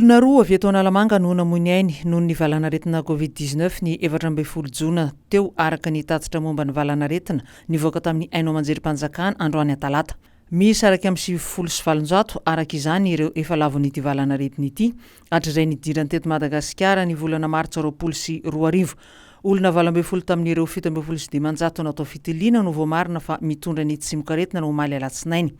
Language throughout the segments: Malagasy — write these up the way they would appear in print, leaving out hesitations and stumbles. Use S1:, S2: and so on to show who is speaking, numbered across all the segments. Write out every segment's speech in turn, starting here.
S1: Olona roa avy eto Analamanga no namoy ny ainy noho ny valanaretina Covid-19 ny 14 Jona teo araka ny tatitra momba ny valanaretina nivoaka tamin'ny Haino Amanjerim-Panjakana androany talata. Misy araka amin'ny 7valonjato araka izany ireo efa lavon'ity valanaretina ity hatr'izay nidirany teto Madagasikara ny volana Martsa 2020. Olona 12 tamin'ireo 17 natao fitiliana no voamarina fa mitondra ny tsimokaretina no omaly alatsinainy.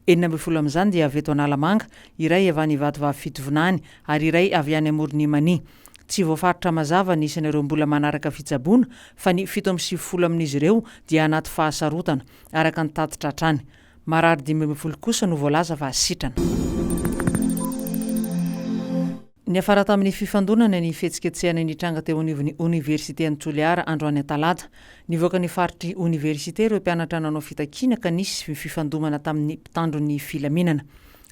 S1: 40 amin'izany dia avy eto Analamanga, iray avy any Ivatovavy Fitovinany ary iray avy any Amoronimany. Tsy voafaritra mazava ny isan'ireo mbola manaraka fitsaboana fa ny 70 amin'izy ireo dia anaty fahasarotana araka ny tatitra hatrany. Marary 12 kosa no voalaza fa sitrana. Ny afara tamin'ny fifandonana ny fihetsiketsehana ny tranga teo anivon'ny Université-ny Toliara androany talata. Nivoaka ny faritry université ireo mpianatra nanao fitakiana ka nisy fifandomana tamin'ny mpitandron'ny filaminana.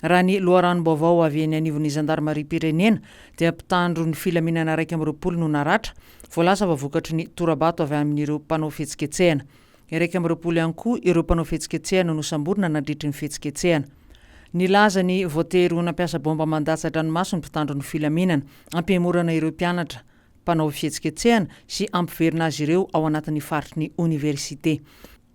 S1: Raha ny loharanom-baovao avy eny anivon'ny Gendarmerie Pirenena dia mpitandron'ny filaminana 220 no naratra, voalaza fa vokatry ny torabato avy amin'ireo mpanao fihetsiketsehana. 220 ihany koa ireo mpanao fihetsiketsehana no samborina nandritry ny fihetsiketsehana. Nilaza ny voatery ho nampiasa bomba mandatsa-dranomaso ny mpitandro ny filaminana, ampemorana ireo mpianatra mpanao fihetsiketsehana sy ampiverina azy ireo ao anatin'ny faritry ny université.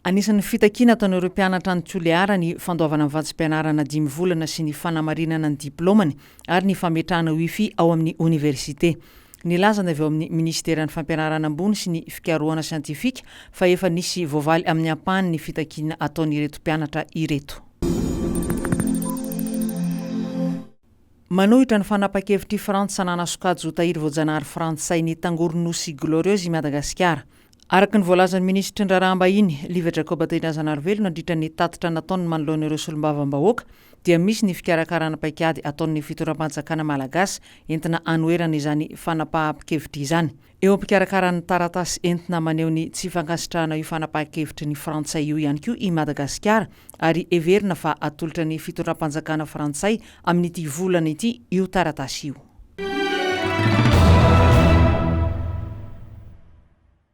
S1: Anisan'ny fitakiana ataon'ireo mpianatra ny Toliara ny fandoavana ny vatsim-pianarana 10 volana sy ny fanamarinana ny diplômany ary ny fametrahana wifi ao amin'ny université. Nilaza avy ao amin'ny ministeran'ny fampianarana ambony sy ny fikarohana siantifika fa efa nisy voavaly amin'ny ampahany ny fitakiana ataon'ireto mpianatra ireto. Manohitra ny fanapa-kevitry Frantsa nanasokajy ho tahiry voajanahary Frantsay ny Tangoronosy Glorieuse i Madagasikara. Araka ny voalazan'ny ministra ny raharaham-bahiny Liva Jacob Teinrazanarivelo nandritra ny tatitra nataony manoloan'ireo solombavambahoaka dia misy ny fikarakarana paikady ataon'ny fitoram-panjakana malagasy entina anoerana izany fanapahan-kevitry izany. Eo am-pikarakarany taratasy entina maneho ny tsy fankasitrahana io fanapahan-kevitry ny Frantsay io ihany koa i Madagasikara ary everina fa atolotra ny fitoram-panjakana Frantsay amin'ity volana ity io taratasy io.